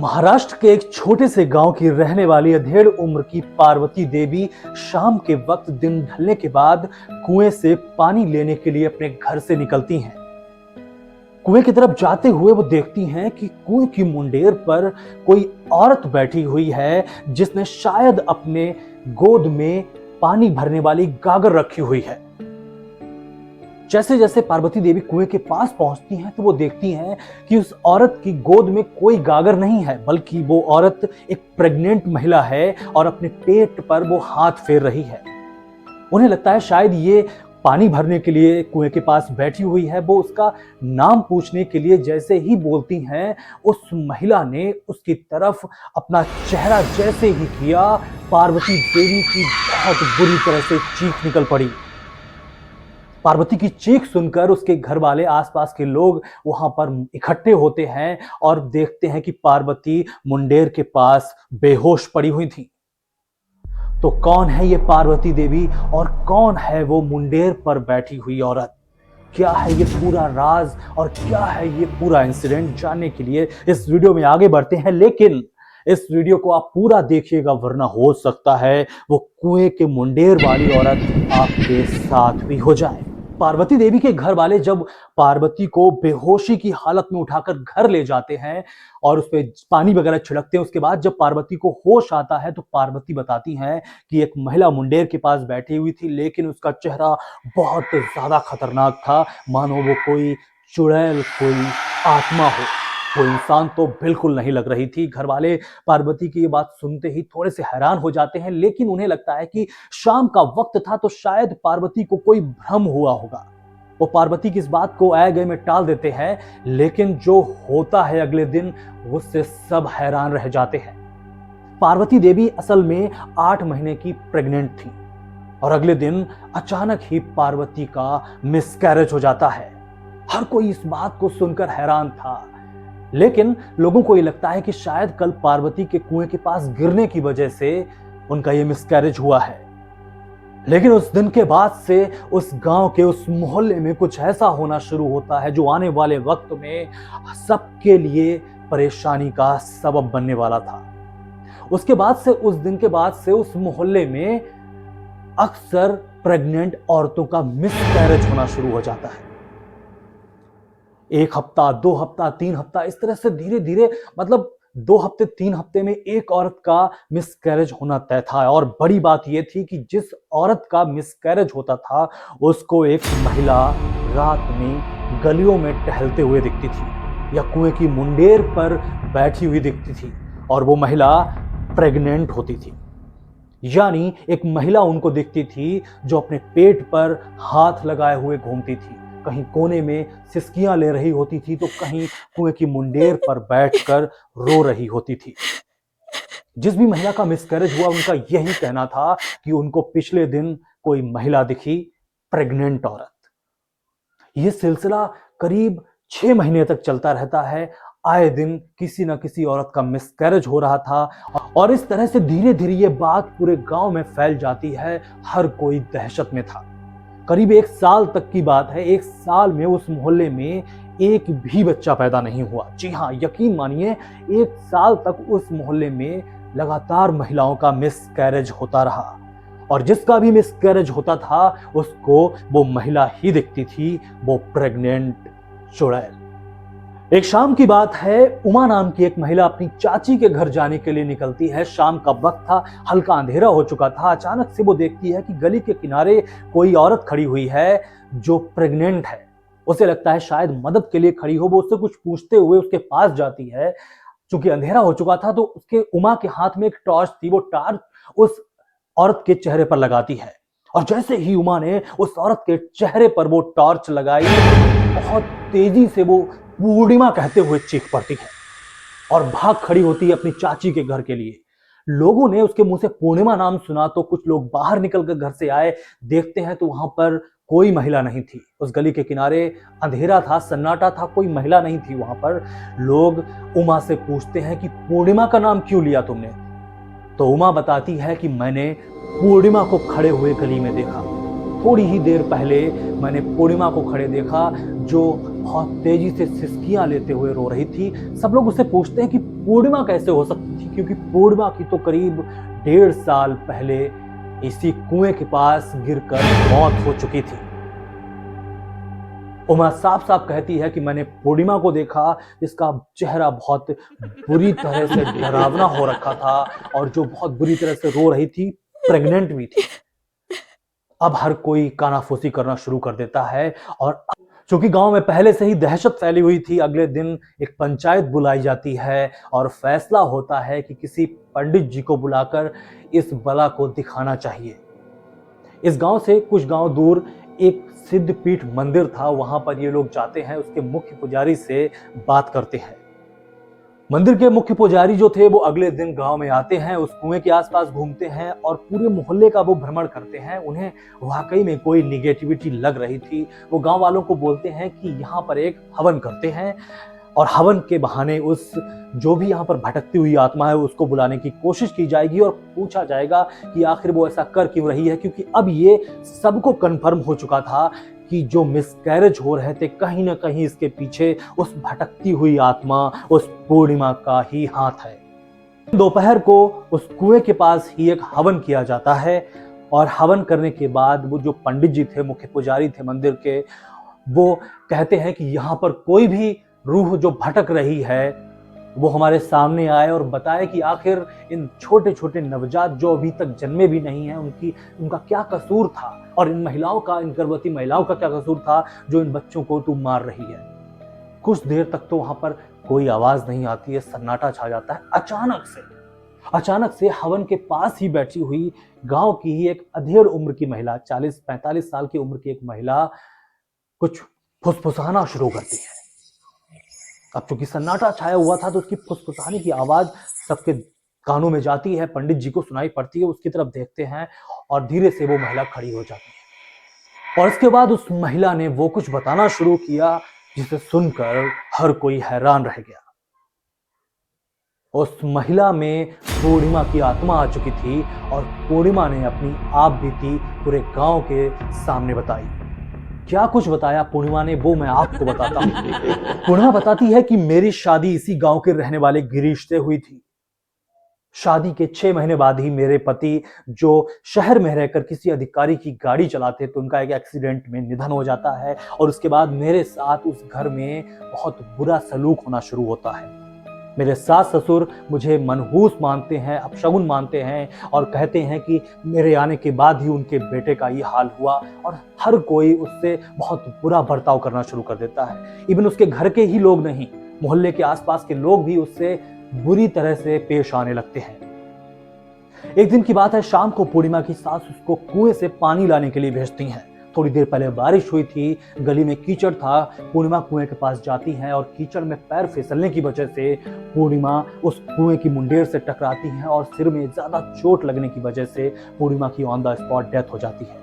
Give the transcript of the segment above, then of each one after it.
महाराष्ट्र के एक छोटे से गांव की रहने वाली अधेड़ उम्र की पार्वती देवी शाम के वक्त दिन ढलने के बाद कुएं से पानी लेने के लिए अपने घर से निकलती हैं। कुएं की तरफ जाते हुए वो देखती हैं कि कुएं की मुंडेर पर कोई औरत बैठी हुई है जिसने शायद अपने गोद में पानी भरने वाली गागर रखी हुई है। जैसे जैसे पार्वती देवी कुएं के पास पहुंचती हैं तो वो देखती हैं कि उस औरत की गोद में कोई गागर नहीं है, बल्कि वो औरत एक प्रेग्नेंट महिला है और अपने पेट पर वो हाथ फेर रही है। उन्हें लगता है शायद ये पानी भरने के लिए कुएं के पास बैठी हुई है। वो उसका नाम पूछने के लिए जैसे ही बोलती हैं, उस महिला ने उसकी तरफ अपना चेहरा जैसे ही किया, पार्वती देवी की बहुत बुरी तरह से चीख निकल पड़ी। पार्वती की चीख सुनकर उसके घर वाले, आसपास के लोग वहां पर इकट्ठे होते हैं और देखते हैं कि पार्वती मुंडेर के पास बेहोश पड़ी हुई थी। तो कौन है ये पार्वती देवी और कौन है वो मुंडेर पर बैठी हुई औरत? क्या है ये पूरा राज और क्या है ये पूरा इंसिडेंट? जानने के लिए इस वीडियो में आगे बढ़ते हैं, लेकिन इस वीडियो को आप पूरा देखिएगा, वरना हो सकता है वो कुएं के मुंडेर वाली औरत आपके साथ भी हो जाए। पार्वती देवी के घर वाले जब पार्वती को बेहोशी की हालत में उठाकर घर ले जाते हैं और उस पर पानी वगैरह छिड़कते हैं, उसके बाद जब पार्वती को होश आता है तो पार्वती बताती हैं कि एक महिला मुंडेर के पास बैठी हुई थी, लेकिन उसका चेहरा बहुत ज्यादा खतरनाक था, मानो वो कोई चुड़ैल, कोई आत्मा हो। वो इंसान तो बिल्कुल नहीं लग रही थी। घर वाले पार्वती की ये बात सुनते ही थोड़े से हैरान हो जाते हैं, लेकिन उन्हें लगता है कि शाम का वक्त था तो शायद पार्वती को कोई भ्रम हुआ होगा। वो पार्वती की इस बात को आए गए में टाल देते हैं, लेकिन जो होता है अगले दिन उससे सब हैरान रह जाते हैं। पार्वती देवी असल में 8 महीने की प्रेग्नेंट थी और अगले दिन अचानक ही पार्वती का मिसकैरेज हो जाता है। हर कोई इस बात को सुनकर हैरान था, लेकिन लोगों को ये लगता है कि शायद कल पार्वती के कुएं के पास गिरने की वजह से उनका ये मिसकैरेज हुआ है। लेकिन उस दिन के बाद से उस गांव के, उस मोहल्ले में कुछ ऐसा होना शुरू होता है जो आने वाले वक्त में सबके लिए परेशानी का सबब बनने वाला था। उसके बाद से, उस दिन के बाद से उस मोहल्ले में अक्सर प्रेग्नेंट औरतों का मिसकैरेज होना शुरू हो जाता है। 1 हफ्ता, 2 हफ्ता, 3 हफ्ता, इस तरह से धीरे धीरे, मतलब 2 हफ्ते 3 हफ्ते में एक औरत का मिसकैरेज होना तय था। और बड़ी बात यह थी कि जिस औरत का मिसकैरेज होता था उसको एक महिला रात में गलियों में टहलते हुए दिखती थी या कुएं की मुंडेर पर बैठी हुई दिखती थी, और वो महिला प्रेग्नेंट होती थी। यानी एक महिला उनको दिखती थी जो अपने पेट पर हाथ लगाए हुए घूमती थी, कहीं कोने में सिसकियां ले रही होती थी तो कहीं कुएं की मुंडेर पर बैठकर रो रही होती थी। जिस भी महिला का मिसकैरेज हुआ उनका यही कहना था कि उनको पिछले दिन कोई महिला दिखी, प्रेग्नेंट औरत। यह सिलसिला करीब 6 महीने तक चलता रहता है। आए दिन किसी न किसी औरत का मिसकैरेज हो रहा था और इस तरह से धीरे धीरे ये बात पूरे गांव में फैल जाती है। हर कोई दहशत में था। करीब 1 साल तक की बात है। 1 साल में उस मोहल्ले में एक भी बच्चा पैदा नहीं हुआ। जी हाँ, यकीन मानिए, 1 साल तक उस मोहल्ले में लगातार महिलाओं का मिसकैरेज होता रहा, और जिसका भी मिसकैरेज होता था उसको वो महिला ही दिखती थी, वो प्रेग्नेंट चुड़ैल। एक शाम की बात है, उमा नाम की एक महिला अपनी चाची के घर जाने के लिए निकलती है। शाम का वक्त था, हल्का अंधेरा हो चुका था। अचानक से वो देखती है कि गली के किनारे कोई औरत खड़ी हुई है जो प्रेग्नेंट है। उसे लगता है शायद मदद के लिए खड़ी हो। वो उससे कुछ पूछते हुए उसके पास जाती है। चूंकि अंधेरा हो चुका था तो उसके, उमा के हाथ में एक टॉर्च थी। वो टॉर्च उस औरत के चेहरे पर लगाती है, और जैसे ही उमा ने उस औरत के चेहरे पर वो टॉर्च लगाई, बहुत तेजी से वो पूर्णिमा कहते हुए चीख पड़ती है और भाग खड़ी होती है अपनी चाची के घर के लिए। लोगों ने उसके मुंह से पूर्णिमा नाम सुना तो कुछ लोग बाहर निकलकर घर से आए। देखते हैं तो वहां पर कोई महिला नहीं थी। उस गली के किनारे अंधेरा था, सन्नाटा था, कोई महिला नहीं थी वहां पर। लोग उमा से पूछते हैं कि पूर्णिमा का नाम क्यों लिया तुमने? तो उमा बताती है कि मैंने पूर्णिमा को खड़े हुए गली में देखा। थोड़ी ही देर पहले मैंने पूर्णिमा को खड़े देखा, जो बहुत तेजी से सिसकियां लेते हुए रो रही थी। सब लोग उससे पूछते हैं कि पूर्णिमा कैसे हो सकती थी, क्योंकि पूर्णिमा की तो करीब 1.5 साल पहले इसी कुएं के पास गिरकर मौत हो चुकी थी। उमा साफ साफ कहती है कि मैंने पूर्णिमा को देखा, जिसका चेहरा बहुत बुरी तरह से डरावना हो रखा था और जो बहुत बुरी तरह से रो रही थी, प्रेग्नेंट भी थी। अब हर कोई कानाफूसी करना शुरू कर देता है और चूंकि गांव में पहले से ही दहशत फैली हुई थी, अगले दिन एक पंचायत बुलाई जाती है और फैसला होता है कि किसी पंडित जी को बुलाकर इस बला को दिखाना चाहिए। इस गांव से कुछ गांव दूर एक सिद्धपीठ मंदिर था, वहां पर ये लोग जाते हैं, उसके मुख्य पुजारी से बात करते हैं। मंदिर के मुख्य पुजारी जो थे वो अगले दिन गांव में आते हैं, उस कुएं के आसपास घूमते हैं और पूरे मोहल्ले का वो भ्रमण करते हैं। उन्हें वाकई में कोई निगेटिविटी लग रही थी। वो गांव वालों को बोलते हैं कि यहाँ पर एक हवन करते हैं और हवन के बहाने उस जो भी यहाँ पर भटकती हुई आत्मा है उसको बुलाने की कोशिश की जाएगी और पूछा जाएगा कि आखिर वो ऐसा कर क्यों रही है, क्योंकि अब ये सबको कन्फर्म हो चुका था कि जो मिसकैरेज हो रहे थे कहीं ना कहीं इसके पीछे उस भटकती हुई आत्मा, उस पूर्णिमा का ही हाथ है। दोपहर को उस कुएं के पास ही एक हवन किया जाता है और हवन करने के बाद वो जो पंडित जी थे, मुख्य पुजारी थे मंदिर के, वो कहते हैं कि यहाँ पर कोई भी रूह जो भटक रही है वो हमारे सामने आए और बताए कि आखिर इन छोटे छोटे नवजात जो अभी तक जन्मे भी नहीं हैं उनका क्या कसूर था और इन महिलाओं का, इन गर्भवती महिलाओं का क्या कसूर था जो इन बच्चों को तू मार रही है। कुछ देर तक तो वहां पर कोई आवाज नहीं आती है, सन्नाटा छा जाता है। अचानक से हवन के पास ही बैठी हुई गांव की ही एक अधेड़ उम्र की महिला, 40-45 साल की उम्र की एक महिला कुछ फुसफुसाना शुरू करती है। अब चूंकि सन्नाटा छाया हुआ था तो उसकी फुसफुसाने की आवाज सबके कानों में जाती है, पंडित जी को सुनाई पड़ती है। उसकी तरफ देखते हैं और धीरे से वो महिला खड़ी हो जाती है और इसके बाद उस महिला ने वो कुछ बताना शुरू किया जिसे सुनकर हर कोई हैरान रह गया। उस महिला में पूर्णिमा की आत्मा आ चुकी थी और पूर्णिमा ने अपनी आप बीती पूरे गांव के सामने बताई। क्या कुछ बताया पूर्णिमा ने वो मैं आपको बताता हूं। पूर्णिमा बताती है कि मेरी शादी इसी गांव के रहने वाले गिरीश से हुई थी। शादी के 6 महीने बाद ही मेरे पति, जो शहर में रहकर किसी अधिकारी की गाड़ी चलाते, तो उनका एक एक्सीडेंट में निधन हो जाता है और उसके बाद मेरे साथ उस घर में बहुत बुरा सलूक होना शुरू होता है। मेरे सास ससुर मुझे मनहूस मानते हैं, अपशगुन मानते हैं और कहते हैं कि मेरे आने के बाद ही उनके बेटे का ये हाल हुआ और हर कोई उससे बहुत बुरा बर्ताव करना शुरू कर देता है। इवन उसके घर के ही लोग नहीं, मोहल्ले के आसपास के लोग भी उससे बुरी तरह से पेश आने लगते हैं। एक दिन की बात है, शाम को पूर्णिमा की सास उसको कुएं से पानी लाने के लिए भेजती हैं। थोड़ी देर पहले बारिश हुई थी, गली में कीचड़ था। पूर्णिमा कुएं के पास जाती है और कीचड़ में पैर फिसलने की वजह से पूर्णिमा उस कुएं की मुंडेर से टकराती है और सिर में ज्यादा चोट लगने की वजह से पूर्णिमा की ऑन द स्पॉट डेथ हो जाती है।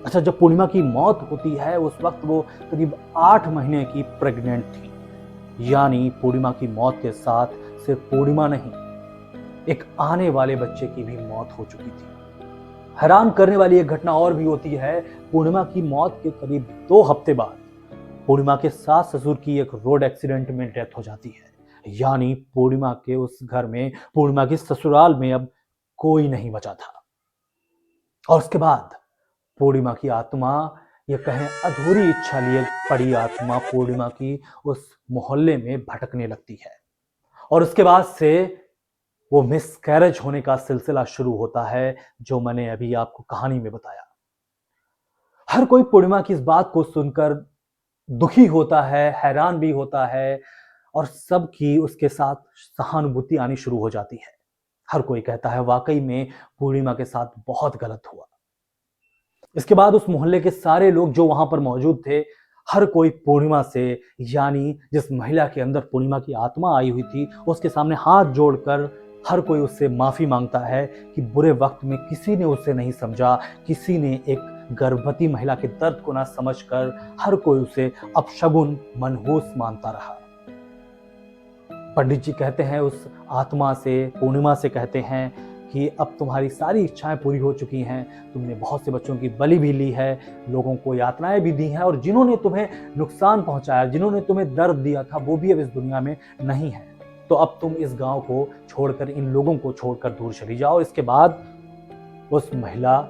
अच्छा, जब पूर्णिमा की मौत होती है उस वक्त वो करीब 8 महीने की प्रेग्नेंट थी। यानी पूर्णिमा की मौत के साथ सिर्फ पूर्णिमा नहीं, एक आने वाले बच्चे की भी मौत हो चुकी थी। हैरान करने वाली एक घटना और भी होती है। पूर्णिमा की मौत के करीब 2 हफ्ते बाद पूर्णिमा के सास ससुर की एक रोड एक्सीडेंट में डेथ हो जाती है। यानी पूर्णिमा के उस घर में, पूर्णिमा के ससुराल में अब कोई नहीं बचा था। और उसके बाद पूर्णिमा की आत्मा, ये कहें अधूरी इच्छा लिए पड़ी आत्मा, पूर्णिमा की उस मोहल्ले में भटकने लगती है और उसके बाद से वो मिसकैरेज होने का सिलसिला शुरू होता है, जो मैंने अभी आपको कहानी में बताया। हर कोई पूर्णिमा की इस बात को सुनकर दुखी होता है, हैरान भी होता है और सबकी उसके साथ सहानुभूति आनी शुरू हो जाती है। हर कोई कहता है वाकई में पूर्णिमा के साथ बहुत गलत हुआ। इसके बाद उस मोहल्ले के सारे लोग जो वहां पर मौजूद थे, हर कोई पूर्णिमा से, यानी जिस महिला के अंदर पूर्णिमा की आत्मा आई हुई थी, उसके सामने हाथ जोड़कर हर कोई उससे माफी मांगता है कि बुरे वक्त में किसी ने उसे नहीं समझा, किसी ने एक गर्भवती महिला के दर्द को ना समझकर हर कोई उसे अपशगुन, मनहूस मानता रहा। पंडित जी कहते हैं उस आत्मा से, पूर्णिमा से कहते हैं कि अब तुम्हारी सारी इच्छाएं पूरी हो चुकी हैं, तुमने बहुत से बच्चों की बलि भी ली है, लोगों को यातनाएं भी दी हैं, और जिन्होंने तुम्हें नुकसान पहुंचाया, जिन्होंने तुम्हें दर्द दिया था, वो भी अब इस दुनिया में नहीं है। तो अब तुम इस गांव को छोड़कर, इन लोगों को छोड़कर दूर चली जाओ। इसके बाद उस महिला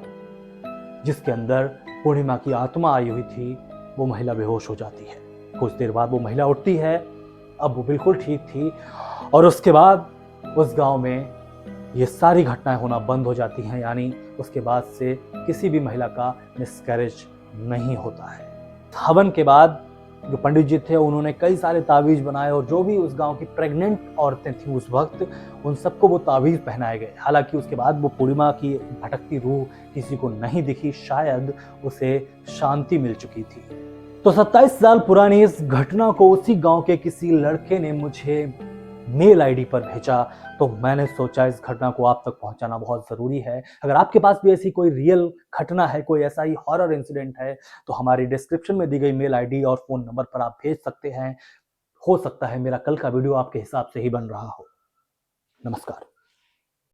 जिसके अंदर पूर्णिमा की आत्मा आई हुई थी, वो महिला बेहोश हो जाती है। कुछ देर बाद वो महिला उठती है, अब वो बिल्कुल ठीक थी, और उसके बाद उस गांव में ये सारी घटनाएं होना बंद हो जाती हैं। यानी उसके बाद से किसी भी महिला का मिसकैरेज नहीं होता है। हवन के बाद जो पंडित जी थे, उन्होंने कई सारे तावीज बनाए, और जो भी उस गांव की प्रेग्नेंट औरतें थीं उस वक्त, उन सबको वो तावीज पहनाए गए। हालांकि उसके बाद वो पूर्णिमा की भटकती रूह किसी को नहीं दिखी, शायद उसे शांति मिल चुकी थी। तो 27 साल पुरानी इस घटना को उसी गांव के किसी लड़के ने मुझे मेल आईडी पर भेजा, तो मैंने सोचा इस घटना को आप तक पहुंचाना बहुत जरूरी है। अगर आपके पास भी ऐसी कोई रियल घटना है, कोई ऐसा ही हॉरर इंसिडेंट है, तो हमारी डिस्क्रिप्शन में दी गई मेल आईडी और फोन नंबर पर आप भेज सकते हैं। हो सकता है मेरा कल का वीडियो आपके हिसाब से ही बन रहा हो। नमस्कार।